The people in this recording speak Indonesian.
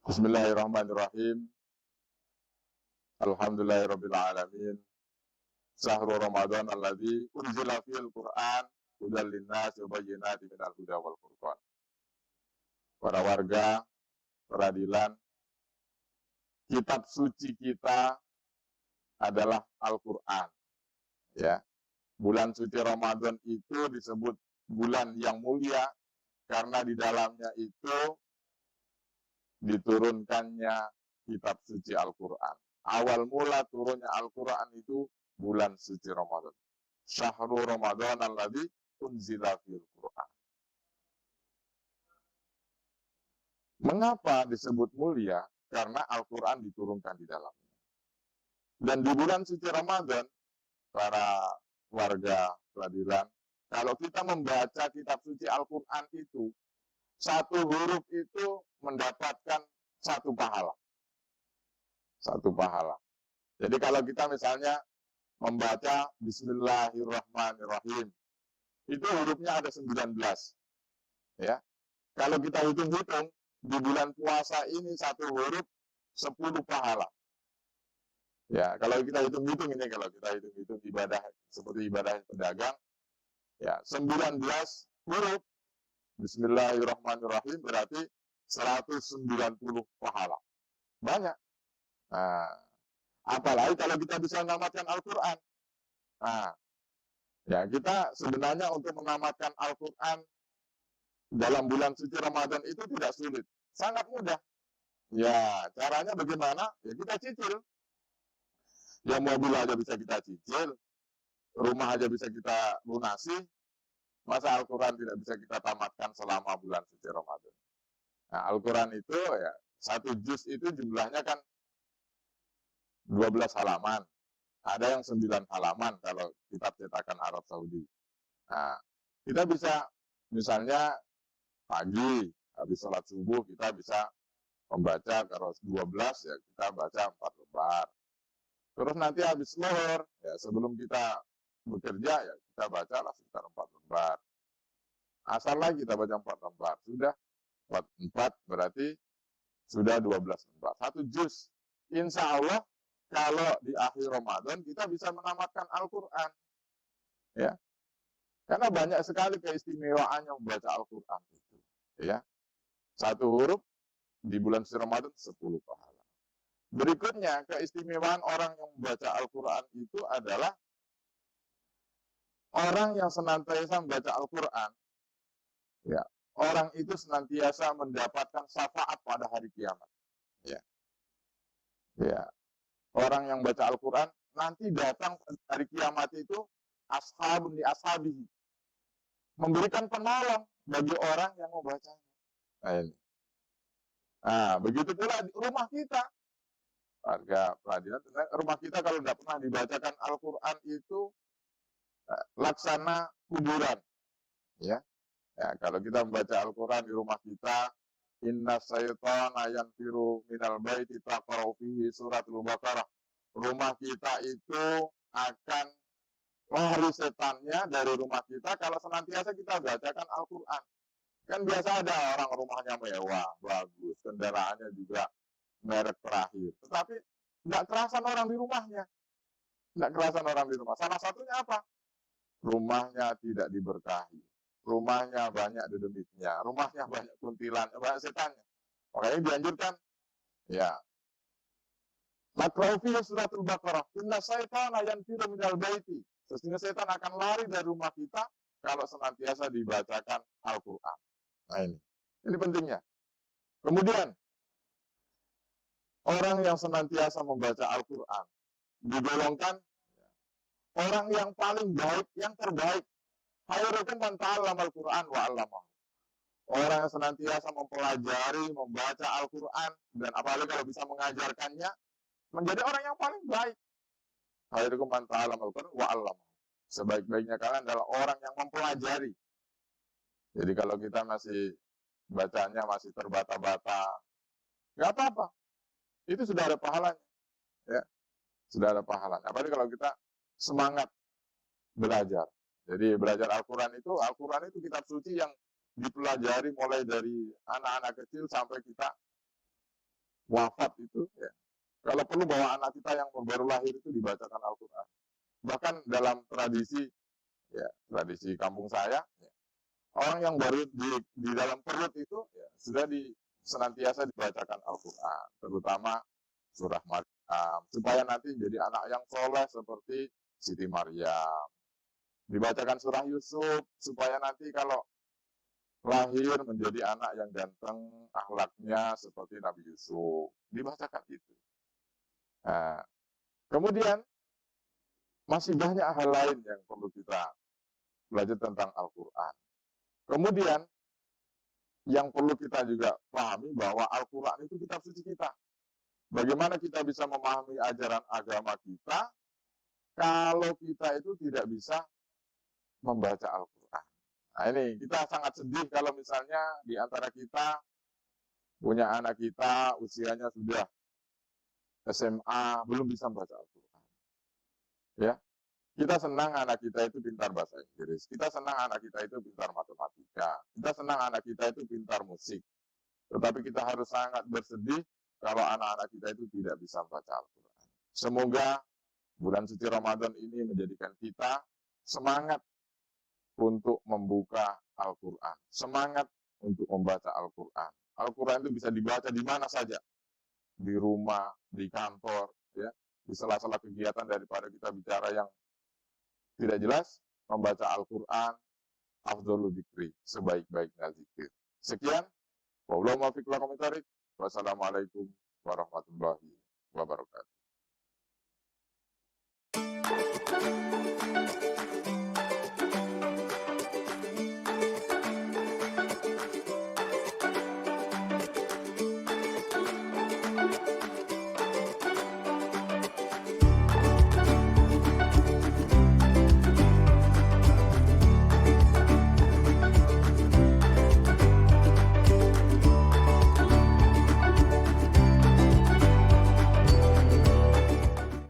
Bismillahirrahmanirrahim. Alhamdulillahirabbil alamin. Syahrul Ramadan alladzi unzila fihil Qur'an hudal linnasi wa bayyinatin minal huda wal furqan. Para warga peradilan, kitab suci kita adalah Al-Qur'an, ya. Bulan suci Ramadan itu disebut bulan yang mulia karena di dalamnya itu diturunkannya kitab suci Al-Qur'an. Awal mula turunnya Al-Quran itu bulan suci Ramadan. Syahrul Ramadan alladzi unzila fil Quran. Mengapa disebut mulia? Karena Al-Quran diturunkan di dalamnya. Dan di bulan suci Ramadan, para warga peradilan, kalau kita membaca kitab suci Al-Quran itu, satu huruf itu mendapatkan satu pahala. Satu pahala. Jadi kalau kita misalnya membaca Bismillahirrahmanirrahim, itu hurufnya ada 19. Ya. Kalau kita hitung-hitung, di bulan puasa ini satu huruf 10 pahala. Ya, kalau kita hitung-hitung ini, kalau kita hitung-hitung ibadah seperti ibadah pedagang, ya 19 huruf Bismillahirrahmanirrahim berarti 190 pahala. Banyak. Nah, apalagi kalau kita bisa menamatkan Al-Quran. Nah, ya kita sebenarnya untuk menamatkan Al-Quran dalam bulan suci Ramadan itu tidak sulit. Sangat mudah. Ya, caranya bagaimana? Ya kita cicil. Ya mobil aja bisa kita cicil. Rumah aja bisa kita lunasi. Masa Al-Quran tidak bisa kita tamatkan selama bulan suci Ramadan? Nah, Al-Quran itu ya, satu juz itu jumlahnya kan 12 halaman. Ada yang 9 halaman kalau kitab cetakan Arab Saudi. Nah, kita bisa misalnya pagi, habis sholat subuh kita bisa membaca, kalau 12 ya kita baca 4 lembar. Terus nanti habis zuhur, ya sebelum kita bekerja ya kita bacalah sekitar 4 lembar. Asal lagi kita baca 4 lembar. Sudah 4 berarti sudah 12 lembar. Satu juz. Insya Allah kalau di akhir Ramadan kita bisa menamatkan Al-Quran. Ya. Karena banyak sekali keistimewaan yang membaca Al-Quran itu. Ya. Satu huruf di bulan suci Ramadan 10 pahala. Berikutnya, keistimewaan orang yang membaca Al-Quran itu adalah orang yang senantiasa membaca Al-Quran. Ya. Orang itu senantiasa mendapatkan syafaat pada hari kiamat. Ya. Ya. Orang yang baca Al-Quran nanti datang hari kiamat itu ashabun li ashabihi, memberikan penolong bagi orang yang membacanya. Nah, ini. Nah, begitu pula di rumah kita, warga peradilan, rumah kita kalau tidak pernah dibacakan Al-Quran itu laksana kuburan. Ya. Ya, kalau kita membaca Al-Quran di rumah kita, inna syaitana yanfiru minal baiti taqra'u fihi suratul Baqarah. Rumah kita itu akan lari setannya dari rumah kita kalau senantiasa kita bacakan Al-Quran. Kan biasa ada orang rumahnya mewah, bagus, kendaraannya juga merek terakhir. Tetapi tidak kerasan orang di rumahnya. Tidak kerasan orang di rumah. Salah satunya apa? Rumahnya tidak diberkahi. Rumahnya banyak dedemitnya. Rumahnya banyak kuntilan, banyak setannya. Makanya dianjurkan, ya, Makra'u fihi suratul Baqarah. Inna syaitana yanfiru minal baiti. Sesungguhnya setan akan lari dari rumah kita kalau senantiasa dibacakan Al-Quran. Nah ini. Ini pentingnya. Kemudian, orang yang senantiasa membaca Al-Quran digolongkan orang yang paling baik, yang terbaik. Khairukum man ta'allama Al-Quran wa 'allamahu. Orang yang senantiasa mempelajari, membaca Al-Quran, dan apalagi kalau bisa mengajarkannya, menjadi orang yang paling baik. Khairukum man ta'allama Al-Quran wa 'allamahu. Sebaik-baiknya kalian adalah orang yang mempelajari. Jadi kalau kita masih bacanya masih terbata-bata, nggak apa-apa. Itu sudah ada pahalanya. Ya, sudah ada pahalanya. Apalagi kalau kita semangat belajar. Jadi belajar Al-Quran itu kitab suci yang dipelajari mulai dari anak-anak kecil sampai kita wafat itu, ya, kalau perlu bawa anak kita yang baru lahir itu dibacakan Al-Quran. Bahkan dalam tradisi, ya, tradisi kampung saya, ya, orang yang baru di dalam perut itu, ya, sudah senantiasa dibacakan Al-Quran, terutama surah Maryam, supaya nanti jadi anak yang soleh seperti Siti Maryam. Dibacakan surah Yusuf, supaya nanti kalau lahir menjadi anak yang ganteng, akhlaknya seperti Nabi Yusuf. Dibacakan itu. Nah, kemudian masih banyak hal lain yang perlu kita belajar tentang Al-Quran. Kemudian yang perlu kita juga pahami bahwa Al-Quran itu kitab suci kita. Bagaimana kita bisa memahami ajaran agama kita kalau kita itu tidak bisa membaca Al-Quran. Nah ini, kita sangat sedih kalau misalnya di antara kita punya anak kita usianya sudah SMA, belum bisa membaca Al-Quran. Ya, kita senang anak kita itu pintar bahasa Inggris, kita senang anak kita itu pintar matematika, kita senang anak kita itu pintar musik. Tetapi kita harus sangat bersedih kalau anak-anak kita itu tidak bisa membaca Al-Quran. Semoga bulan suci Ramadan ini menjadikan kita semangat untuk membuka Al-Quran, semangat untuk membaca Al-Quran. Al-Quran itu bisa dibaca di mana saja, di rumah, di kantor, ya, di sela-sela kegiatan daripada kita bicara yang tidak jelas. Membaca Al-Quran afdhalul dzikri, sebaik-baiknya zikir. Sekian, wabillahi taufiq wal hidayah. Wassalamualaikum